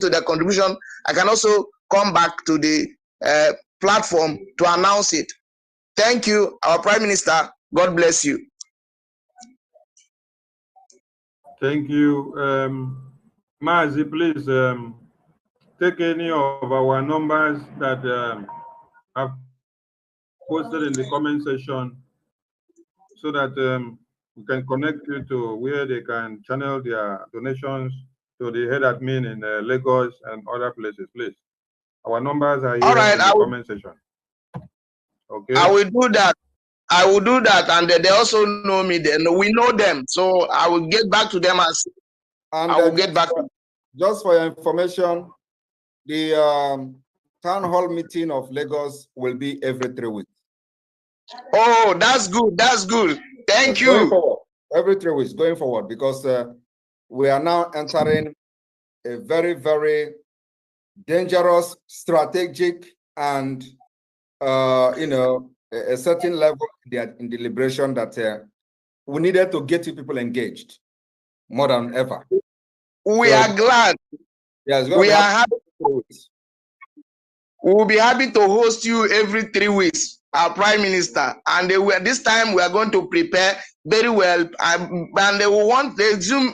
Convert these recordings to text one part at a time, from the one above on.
to the contribution, I can also come back to the platform to announce it. Thank you, our Prime Minister. God bless you. Thank you. Mazi, please take any of our numbers that have posted in the comment section so that we can connect you to where they can channel their donations to the head admin in Lagos and other places, please. Our numbers are here in the comment section. Okay. I will do that. I will do that, and they also know me. Then we know them, so I will get back to them as. And I will get back. Just for your information, the town hall meeting of Lagos will be every 3 weeks. Oh, that's good. That's good. Thank you. Every 3 weeks going forward, because we are now entering a very, very dangerous, strategic, and a certain level in the liberation that we needed to get people engaged more than ever. We are glad. Yes, we are happy. We will be happy to host you every 3 weeks, our Prime Minister. And this time we are going to prepare very well. And they will want the Zoom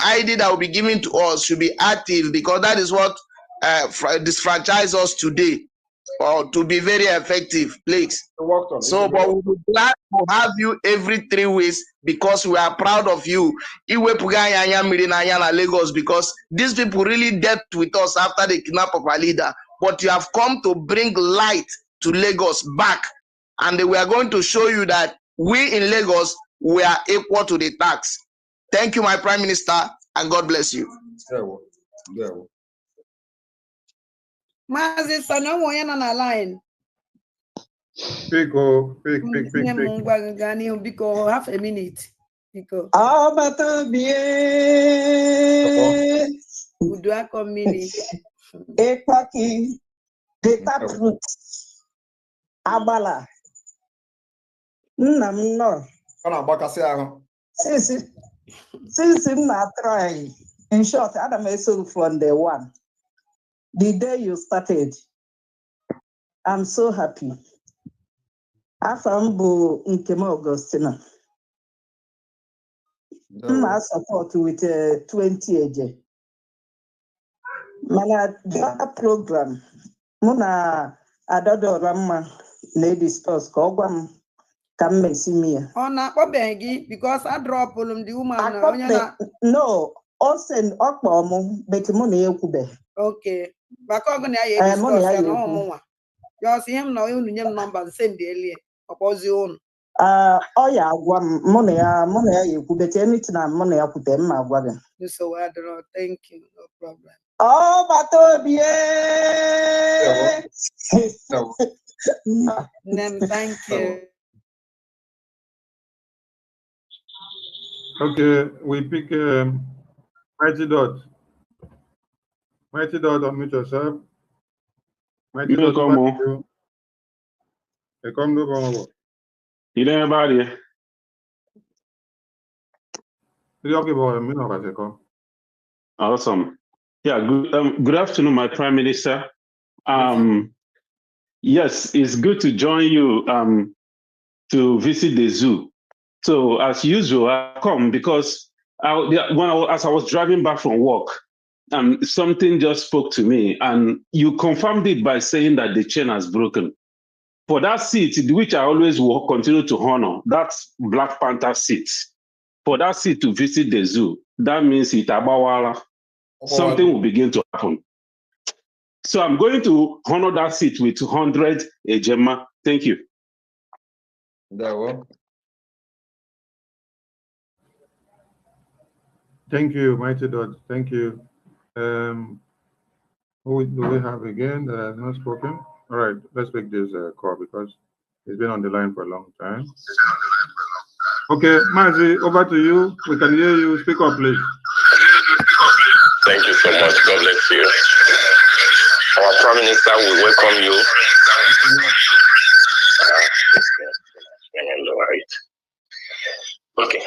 ID that will be given to us should be active, because that is what disfranchise us today, or to be very effective, please. So, but we will be glad to have you every 3 weeks, because we are proud of you. Lagos, because these people really dealt with us after the kidnap of our leader. But you have come to bring light to Lagos back, and we are going to show you that we in Lagos, we are equal to the tax. Thank you, my Prime Minister, and God bless you. Mazi sana mwenye na line. Pico. Because half a minute. Pico. Udua komini. Ekpa ki data fruit. Abala. Nam no. Since I'm not trying. In short, Adam is from day one. The day you started, I'm so happy. Afambu Nkema Augustina. I support with 20 AJ. Mana that program, Muna Adado Rama Ladies First Kogwam come see me. Oh, not Obengi, because I drop the woman. No, also in Okmo, but money Okube. Okay. Bakogona ya discuss no more. You see him now, you number send the alien. Oppose your own. Oh yeah, money you could bet anything and money I could them my wagon. So I don't know. Thank you, no problem. Oh, but thank you. Okay, we pick Mighty Dot. Mighty Dot, unmute yourself. Mighty Dot, come on. You know about it? Awesome. Yeah, good afternoon, my Prime Minister. Yes, it's good to join you to visit the zoo. So as usual, I come because as I was driving back from work, something just spoke to me, and you confirmed it by saying that the chain has broken. For that seat, which I always will continue to honor, that's Black Panther seat. For that seat to visit the zoo, that means something will begin to happen. So I'm going to honor that seat with 200 Ejema. Thank you. Thank you, Mighty Dot. Thank you. Who do we have again that has not spoken? All right, let's make this call because it's been on the line for a long time. Okay, Mazi, over to you. We can hear you. Speak up, please. Thank you so much. God bless you. Our Prime Minister will welcome you. Okay.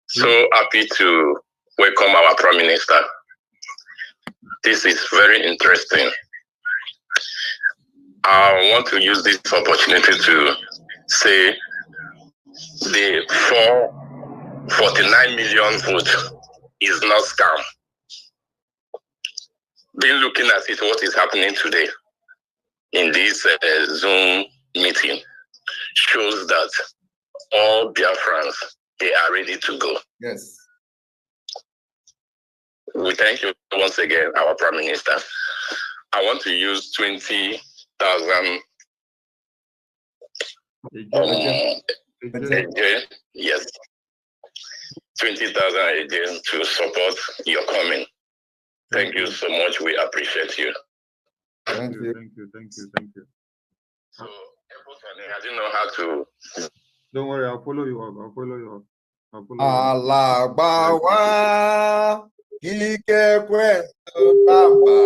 So happy to welcome our Prime Minister. This is very interesting. I want to use this opportunity to say the 449 million vote is not scam. Been looking at it, what is happening today in this Zoom meeting shows that all Biafrans, they are ready to go. Yes. We thank you once again, our Prime Minister. I want to use 20,000 yes, 20,000 again to support your coming. Thank you so much. We appreciate you. Thank you. So, I didn't know how to. Don't worry, I'll follow you up. Alabawa ike kwetu tamba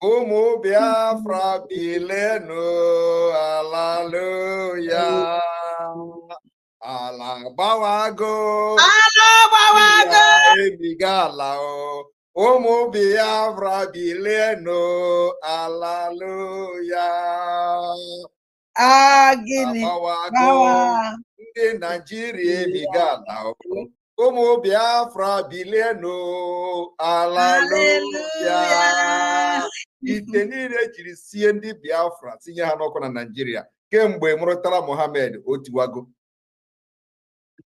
Umu Biafra bilenu hallelujah. Alabawago ebigala Umu Biafra bilenu hallelujah. Alabawago ndị Nigeria ebigala Umu Biafra bilenu hallelujah. Ite niile jiri sie ndị Biafra tinye ha n'ọkụ na Nigeria kemgbe mụrụtara Mohammed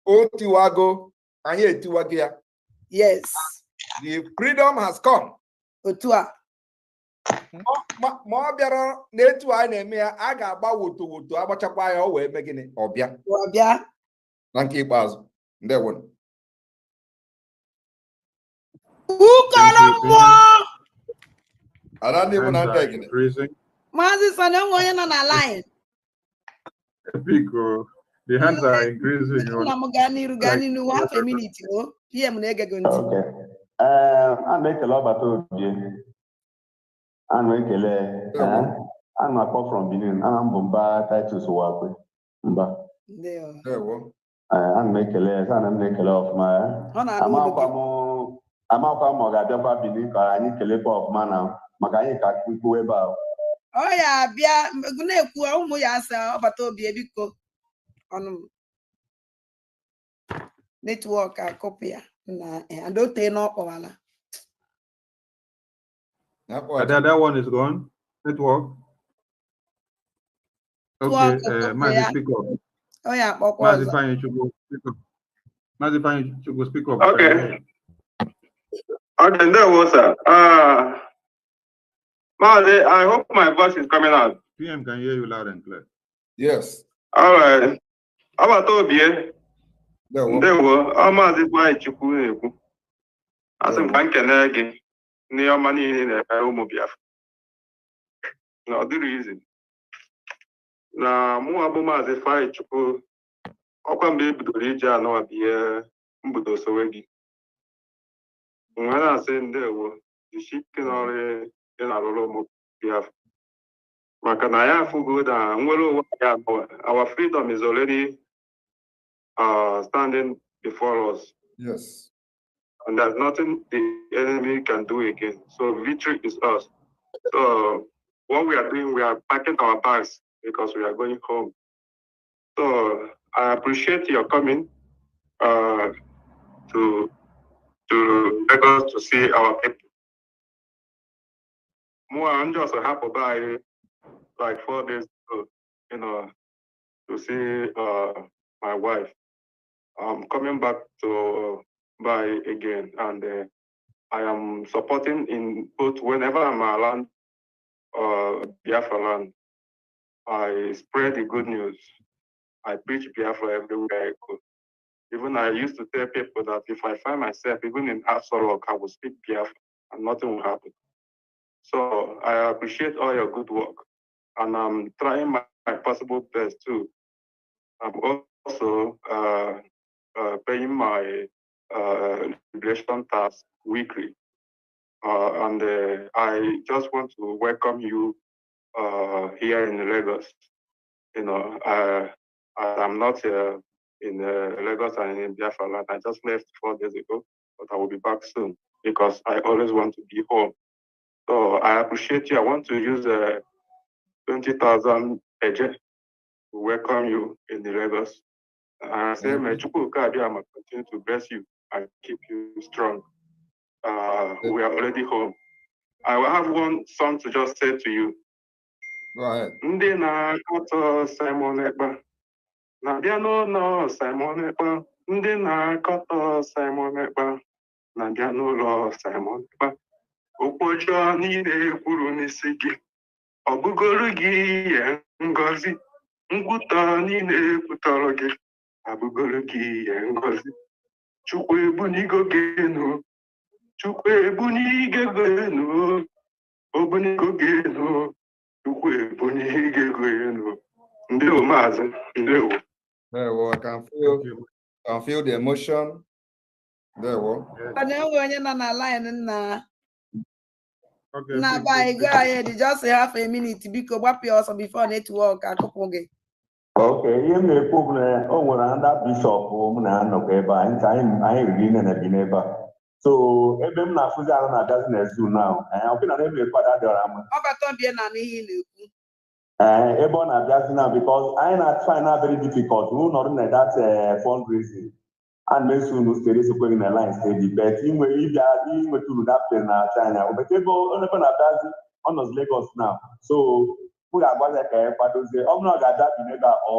otiwago anyị etiwago ya. Yes, the freedom has come. otu a ma ọ bịara n'etu a na-eme ya a ga-agba woto agbachakwa ya o wee mee gịnị ọbịa na nke ikpeazụ. Ndewo. Maazị Sani onye nọ na line. The hands are increasing. Half a minute. PM na-ege gị ntị. Okay. A na-ekele ọbata obi. A na-ekele a na-akpọ from Benin. A na-mbụ mba Titus Wakwe. Mba. Ndewo. A na-ekele ọfụma. Amakwa m ọ ga-abịakwa Benin ka anyị kelekwa ọfụma na maka anyị ka ikwu ebe ahụ. Ọ ya bịa na-ekwu ụmụ ya asa ọbata obi biko ọnụ netwọk akọpụ ya na adote n'ọkpọwala. That one is gone. Network. Okay, Mazi, speak up. Oh yeah, Mazi Fine, you go speak up. Okay. Okay, there was Mazi, I hope my voice is coming out. PM can hear you loud and clear. Yes. All right. How about Toby? There were Mazi Fine Chukwu. As in Bankanegi, near money in a Biafra. No, the reason. Na Muabu Mazi Fine Chukwu. Ọkwa mgbe ebidoro ije anọ abịa mbudo Sowegi. When I say ndewo, the ship can already in a roll Biafra. Makanaya Fugo that our freedom is already standing before us. Yes. And there's nothing the enemy can do again. So victory is us. So what we are doing, we are packing our bags because we are going home. So I appreciate your coming to Lagos to see our people. I'm just happy by like 4 days ago, to see my wife. I'm coming back to buy again, and I am supporting in both whenever I'm around Biafra land. I spread the good news. I preach Biafra everywhere I go. Even I used to tell people that if I find myself even in Absolok, I will speak Biafra and nothing will happen. So I appreciate all your good work, and I'm trying my possible best too. I'm also paying my liberation tax weekly, and I just want to welcome you here in Lagos. I'm not in Lagos and in Biafra land. I just left 4 days ago. but I will be back soon because I always want to be home. So I appreciate you. I want to use 20,000 to welcome you in the Lagos. I say, may Chukwu Kadiama continue to bless you and keep you strong. We are already home. I will have one song to just say to you. Go ahead. Ndị na-akọtọ Simon Ekpa, na-abịa n'ụlọ Simon Ekpa. Ndị na-akọtọ Simon Ekpa, na-abịa n'ụlọ Simon Ekpa. Okwu ọjọọ niile kwuru n'isi gị, ọ bụgoro gị ihe ngọzi. Nkwutọ niile kwutọrọ gị, abụgoro gị ihe ngọzi. Chukwu ebunigo gị enu, Chukwu ebunigo gị enu, obunigo gị enu. There I can feel the emotion. There Okay. Now, go ahead. Just half a minute because what also before network. Okay, you may problem. Oh, when under bishop, so ebe m na-afụzi ahụ na-abịazi n'ezu now. Ọbụna na-eme kwada dị ọra mma. Ebe ọ na-abịazi now because anyị na-try na very difficult. Who nọrọ na that fundraising and make sure no stay so na line steady. But inwe ịbịa inwetụrụ that place na China. But ebe ọ na-abịazi ọ nọ Lagos now. So mụ ga-agwazi ka anyị kwadozie. Ọ bụrụ na ọ ga-abịa bi n'ebe a ọ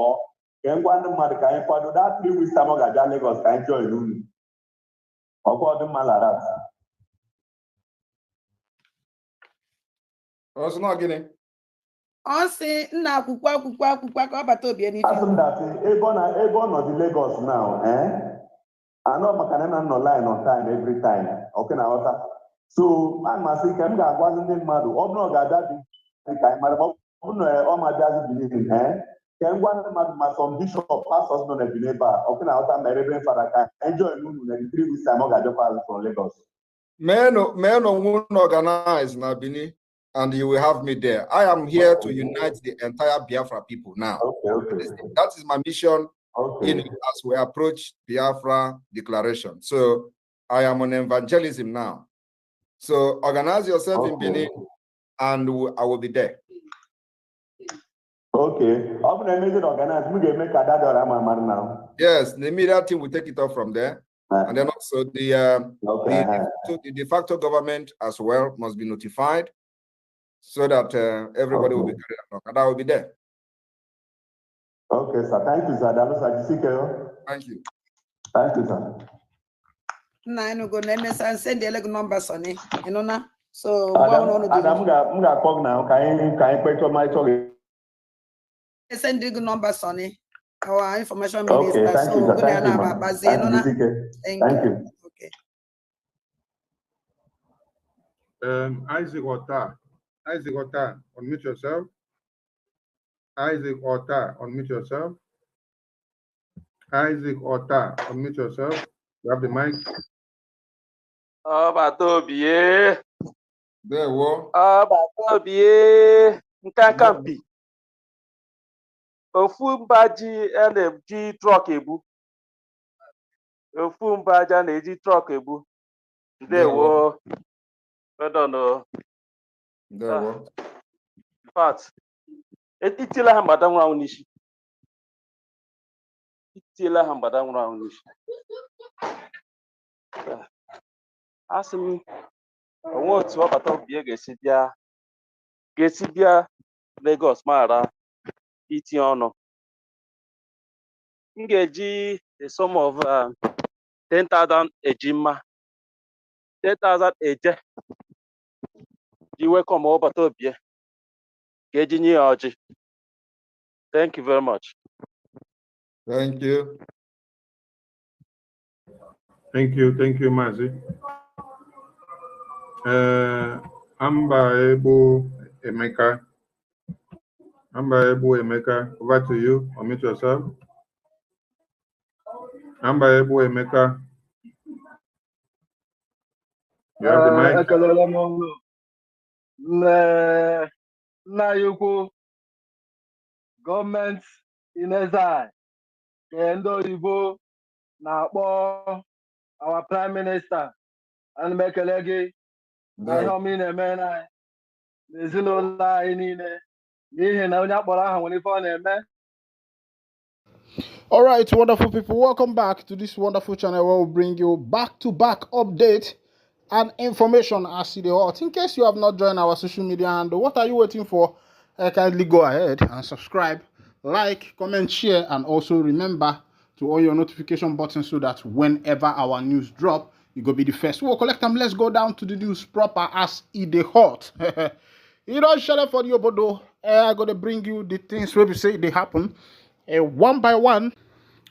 ka anyị gwa ndị mmadụ ka anyị kwado that 3 weeks time ọ ga-abịa Lagos ka anyị join unu. Also not getting. I say na akwụkwọ ka ọ bata obi eni. Asị m that ebe ọ nọ dị Lagos now, anọ maka na nọ line on time every time. Okay na ọta. So a masị ka m ga-agwazi ndị mmadụ ọ bụrụ ọ ga-abịa dị ka anyị mara ọ bụrụ na ọ ma bịazi bilivin ka m gwa ndị mmadụ ma some bishop pastors nọ na bi n'ebe a okay na ọta ma Reverend Father ka enjoy unu na 3 weeks time ọ ga-abịakwa from Lagos. Men won't organize na Bini, and you will have me there. I am here to unite the entire Biafra people now. Okay. That is my mission as we approach Biafra declaration. So I am on evangelism now. So organize yourself in Bini, and I will be there. Okay. Yes, the media team will take it off from there. And then also the de facto government as well must be notified so that everybody will be carried along. And I will be there. Okay, sir. Thank you, sir. Thank you. Thank you, sir. No, go and send the numbers on it. You know now. So I'm gonna call now. Can you put my talk? Send the numbers on it. Our information minister. Okay, thank you, sir. Thank you. Okay. Isaac Ota, unmute yourself. Isaac Ota, unmute yourself. Isaac Ota, unmute yourself. You have the mic. Batobie. There wo. Batobie. Nkankampi. Ofu mbaji na-eji trọk ebu. Ofu mbaji na-eji trọk ebu. Ndewo. I don't know. In fact, itila ha mbada nwụrụ anwụ n'isi. Asị m onwe otu ọbata obi ga-esi bịa Lagos mara itinye ọnụ. M ga-eji the sum of 10,000 ejima 10,000 eje ji welcome ọbata obi ga-eji nye ọjị. Thank you very much. Thank you. Thank you, Mazi. Amba Ebu Emeka, over to you. Unmute yourself. Amba Ebu Emeka. You have the mic. Nayuku government in exile. Kendo Ibo na-akpọ our Prime Minister, and Mekelegi, na ihe ọma ị na-eme na ezinụlọ anyị niile n'ihi na onye akpọrọ aha nwere ife ọ na-eme. All right, wonderful people, welcome back to this wonderful channel where we'll bring you back-to-back update and information as they hot. In case you have not joined our social media handle, what are you waiting for? Kindly go ahead and subscribe, like, comment, share, and also remember to on your notification button so that whenever our news drop, you go be the first. We'll collect them. Let's go down to the news proper as they hot. You don't shut up for the obodo. I'm going to bring you the things where we say they happen. One by one,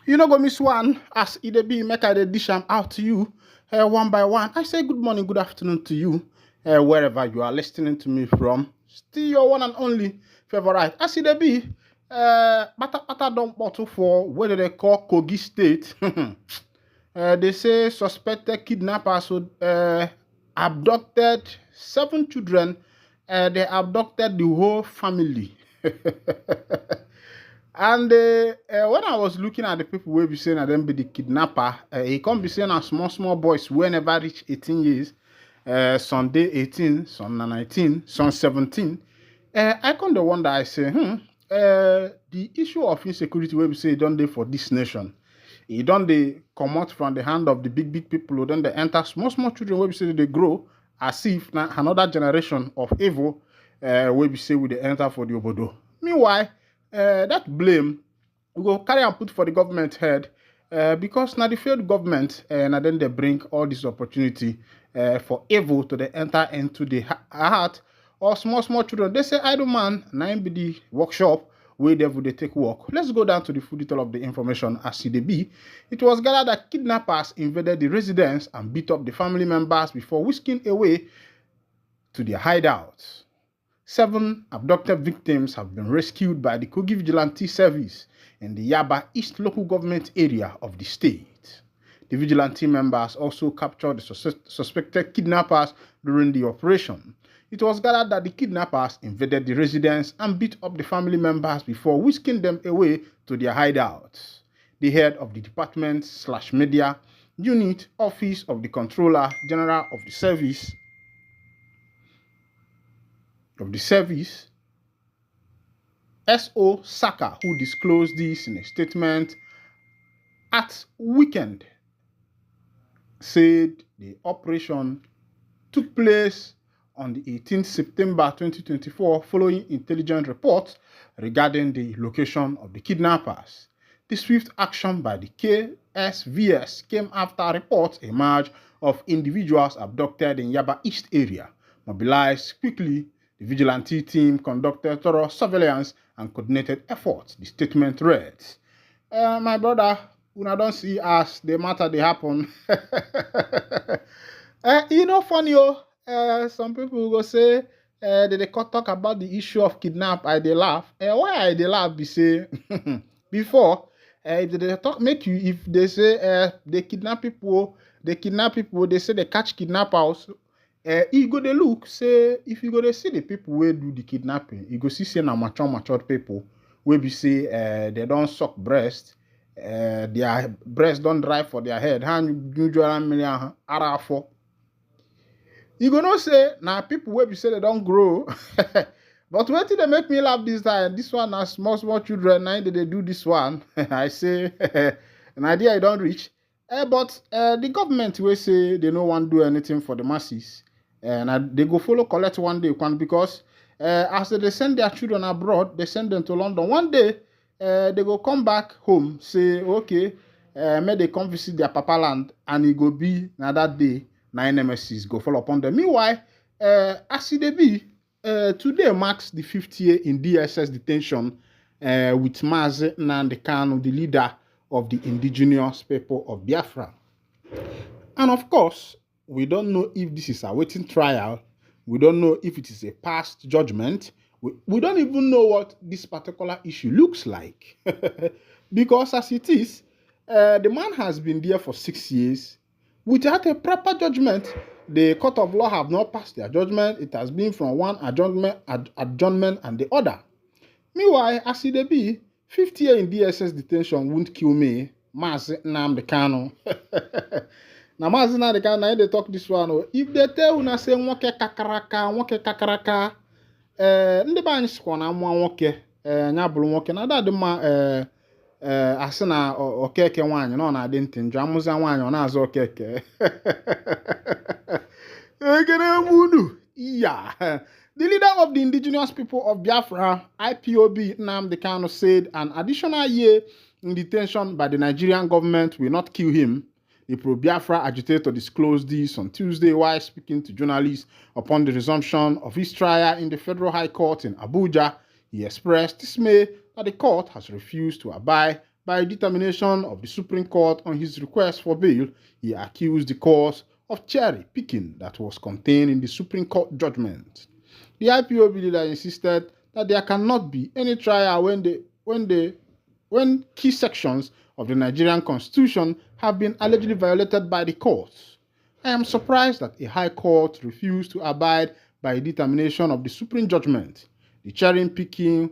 you know go miss one as it be make I dish them out to you one by one. I say good morning, good afternoon to you wherever you are listening to me from. Still your one and only favorite as it be bata don't bottle for what they call Kogi State. They say suspected kidnappers abducted 7 children. They abducted the whole family. And when I was looking at the people who be saying that them be the kidnapper, he can't be saying a small boys whenever reach 18 years, some day 18, some 19, some 17. I kind of wonder, I say, the issue of insecurity where we say don't they for this nation, it don't they come out from the hand of the big people who then they enter small children where we say they grow as if now another generation of evil where we say we they enter for the obodo. Meanwhile, that blame we go carry and put for the government head because now the failed government and then they bring all this opportunity for evil to the enter into the heart of small children. They say idle man, 9 be the workshop where they take work. Let's go down to the full detail of the information as CDB. It was gathered that kidnappers invaded the residence and beat up the family members before whisking away to their hideouts. 7 abducted victims have been rescued by the Kogi Vigilante Service in the Yaba East local government area of the state. The vigilante members also captured the suspected kidnappers during the operation. It was gathered that the kidnappers invaded the residence and beat up the family members before whisking them away to their hideouts. The head of the department/media unit office of the Controller General of the Service S.O. Saka, who disclosed this in a statement at weekend, said the operation took place on the 18th September 2024 following intelligence reports regarding the location of the kidnappers. The swift action by the KSVS came after reports emerged of individuals abducted in Yaba East area. Mobilized quickly, the vigilante team conducted thorough surveillance and coordinated efforts. The statement reads, my brother, when I don't see us, the matter they happen. You know, funny, some people go say, they talk about the issue of kidnap, they laugh. Why they laugh, they say, before, if they talk, make you, if they say, they kidnap people, they say they catch kidnappers. You go to look, say, if you go to see the people who do the kidnapping, you go see say na mature people where we say they don't suck breast, their breast don't drive for their head, you go not say now people where we say they don't grow. But what did they make me laugh this time? This one are small children, now they do this one. I say an idea I don't reach. But the government will say they don't want to do anything for the masses. And they go follow collect one day because as they send their children abroad, they send them to London. One day they go come back home, say, okay, may they come visit their papa land, and it go be now that day, 9 MSCs go follow upon them. Meanwhile, as it be, today marks the 5th year in DSS detention with Mazi Nnamdi Kanu, the leader of the indigenous people of Biafra. And of course, we don't know if this is a waiting trial. We don't know if it is a past judgment. We don't even know what this particular issue looks like. Because as it is, the man has been there for 6 years without a proper judgment. The court of law have not passed their judgment. It has been from one adjournment and the other. Meanwhile, as it be, 5th year in DSS detention won't kill me. Mazi Nnamdi Kanu. Now, Mazina, the kind they talk this one. Oh, if they tell una say nwoke kakaraka, ndị be anyị sikwa na nwa nwoke nya bụrụ nwoke na ada dị mma asị na okeke nwaanyị na ọ na-adị ntị njọ amụza nwaanyị ọ na-azụ okeke yeah. The leader of the indigenous people of Biafra, IPOB Nnamdi Kanu, said an additional year in detention by the Nigerian government will not kill him. The pro-Biafra agitator disclosed this on Tuesday while speaking to journalists upon the resumption of his trial in the Federal High Court in Abuja. He expressed dismay that the court has refused to abide by a determination of the Supreme Court on his request for bail. He accused the court of cherry-picking that was contained in the Supreme Court judgment. The IPOB leader insisted that there cannot be any trial when key sections of the Nigerian Constitution have been allegedly violated by the courts. I am surprised that a high court refused to abide by a determination of the Supreme judgment. The cherry-picking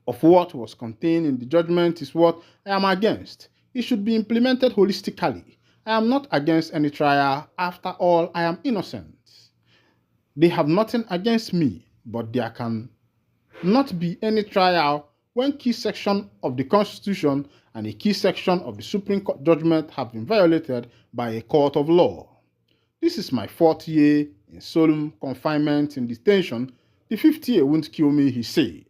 of what was contained in the judgment is what I am against. It should be implemented holistically. I am not against any trial. After all, I am innocent. They have nothing against me, but there can not be any trial when key section of the Constitution and a key section of the Supreme Court judgment have been violated by a court of law. This is my 4th year in solemn confinement in detention. The 5th year won't kill me, he said.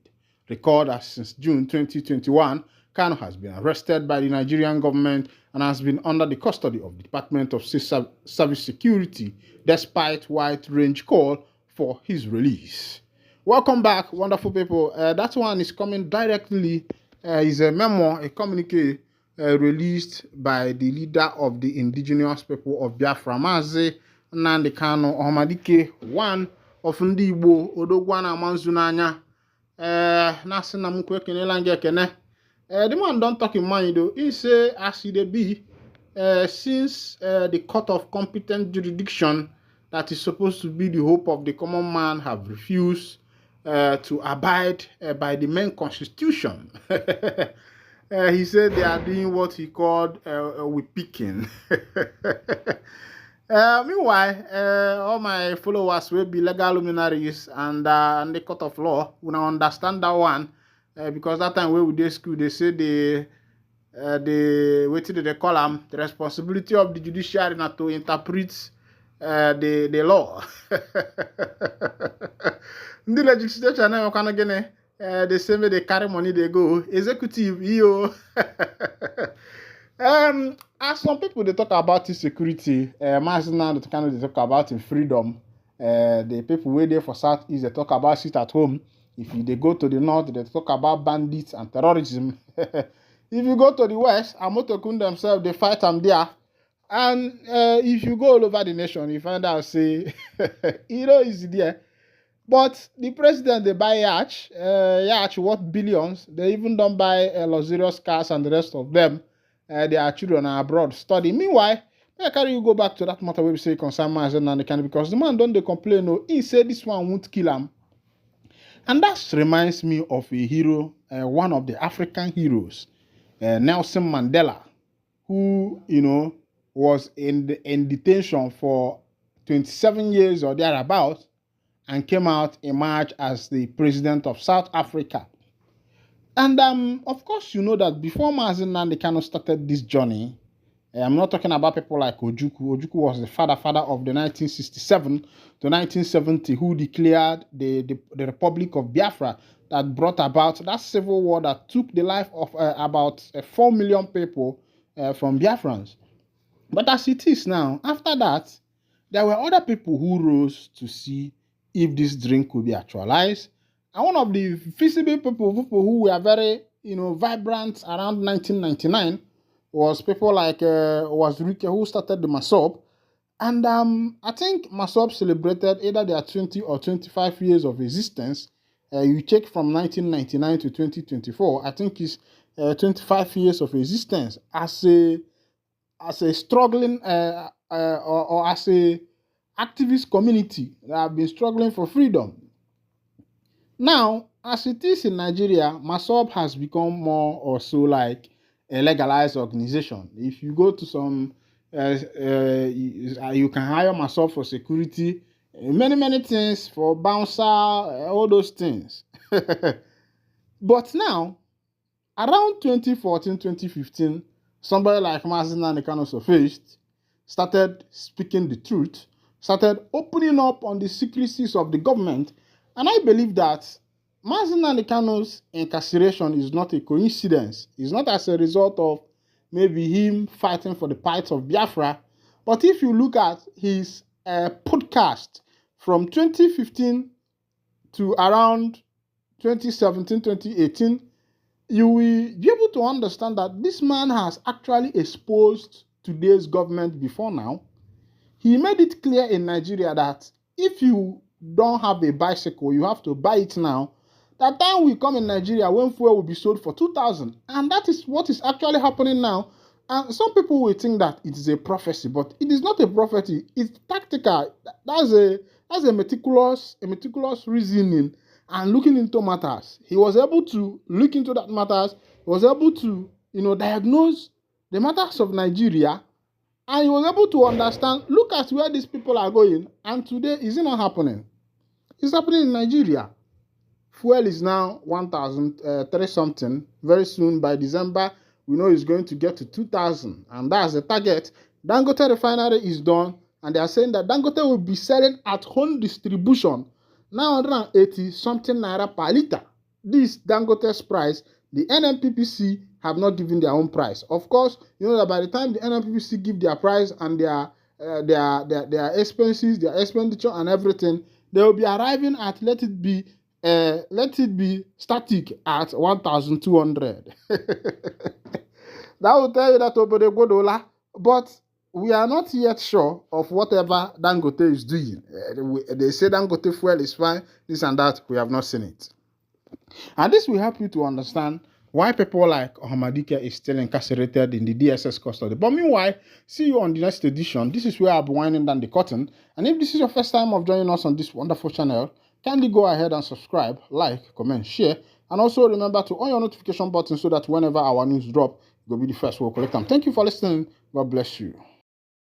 Record that since June 2021, Kanu has been arrested by the Nigerian government and has been under the custody of the Department of Service Security, despite wide range call for his release. Welcome back, wonderful people. That one is coming directly, is a memoir, a communique released by the leader of the indigenous people of Biafra, Mazi Nnamdi Kanu Ohamadike, one of ndị Igbo odogwa na amanzu n'anya. Nasi na mukwe ekene lange ekene. The man don't talk in mind though. He say as it be, since the court of competent jurisdiction that is supposed to be the hope of the common man have refused to abide by the main constitution. He said they are doing what he called with picking. Meanwhile, all my followers will be legal luminaries and the court of law. We now understand that one because that time when we did school, they say what did they call them? The responsibility of the judiciary not to interpret the law. The legislature now can again they say they carry money they go executive yo. As some people they talk about insecurity, mass now they talk about in freedom. The people way there for Southeast they talk about sit at home. If they go to the north, they talk about bandits and terrorism. If you go to the west, Amotokun themselves they fight them there. And if you go all over the nation, you find out say is there. But the president they buy yacht worth billions. They even don't buy luxurious cars and the rest of them. Their children are abroad studying. Meanwhile, I carry you go back to that matter where we say concern Mazen and the can because the man don't they complain. No, he said this one won't kill him. And that reminds me of a hero, one of the African heroes, Nelson Mandela, who was in detention for 27 years or thereabout, and came out in March as the president of South Africa. And of course, you know that before Mazen Nnamdi Kanu started this journey, I'm not talking about people like Ojukwu. Ojukwu was the father of the 1967 to 1970, who declared the Republic of Biafra that brought about that civil war that took the life of about 4 million people from Biafrans. But as it is now, after that, there were other people who rose to see if this dream could be actualized. And one of the visible people who were very, vibrant around 1999 was people like was Rike, who started the Masob. And I think Masob celebrated either their 20 or 25 years of existence. You check from 1999 to 2024, I think it's 25 years of existence as a struggling or as a activist community that have been struggling for freedom. Now, as it is in Nigeria, Masob has become more or so like a legalized organization. If you go to some You can hire myself for security, many things for bouncer, all those things. But now, around 2014, 2015, somebody like Mazi Nnamdi Kanu surfaced, started speaking the truth, started opening up on the secrecies of the government, and I believe that Mazi Nnamdi Kanu's incarceration is not a coincidence. It's not as a result of maybe him fighting for the plight of Biafra, but if you look at his podcast from 2015 to around 2017, 2018, you will be able to understand that this man has actually exposed today's government before now. He made it clear in Nigeria that if you don't have a bicycle, you have to buy it now. That time will come in Nigeria when fuel will be sold for 2,000. And that is what is actually happening now. And some people will think that it is a prophecy, but it is not a prophecy. It's tactical. That's a meticulous reasoning and looking into matters. He was able to look into that matters. He was able to, diagnose the matters of Nigeria, and he was able to understand, look at where these people are going, and today, is it not happening? It's happening in Nigeria. Fuel is now 1,003 something. Very soon, by December, we know it's going to get to 2,000, and that's the target. Dangote refinery is done, and they are saying that Dangote will be selling at home distribution 980 something naira per liter. This Dangote's price, the NNPPC have not given their own price. Of course, you know that by the time the NNPPC give their price and their expenses, their expenditure and everything, they will be arriving at let it be static at 1,200. That will tell you that Obodegodola, but we are not yet sure of whatever Dangote is doing. They say Dangote fuel is fine, this and that. We have not seen it. And this will help you to understand why people like Ohamadike is still incarcerated in the DSS custody. But meanwhile, see you on the next edition. This is where I'll be winding down the curtain. And if this is your first time of joining us on this wonderful channel, kindly go ahead and subscribe, like, comment, share, and also remember to on your notification button so that whenever our news drop, you'll be the first we'll collect them. Thank you for listening. God bless you.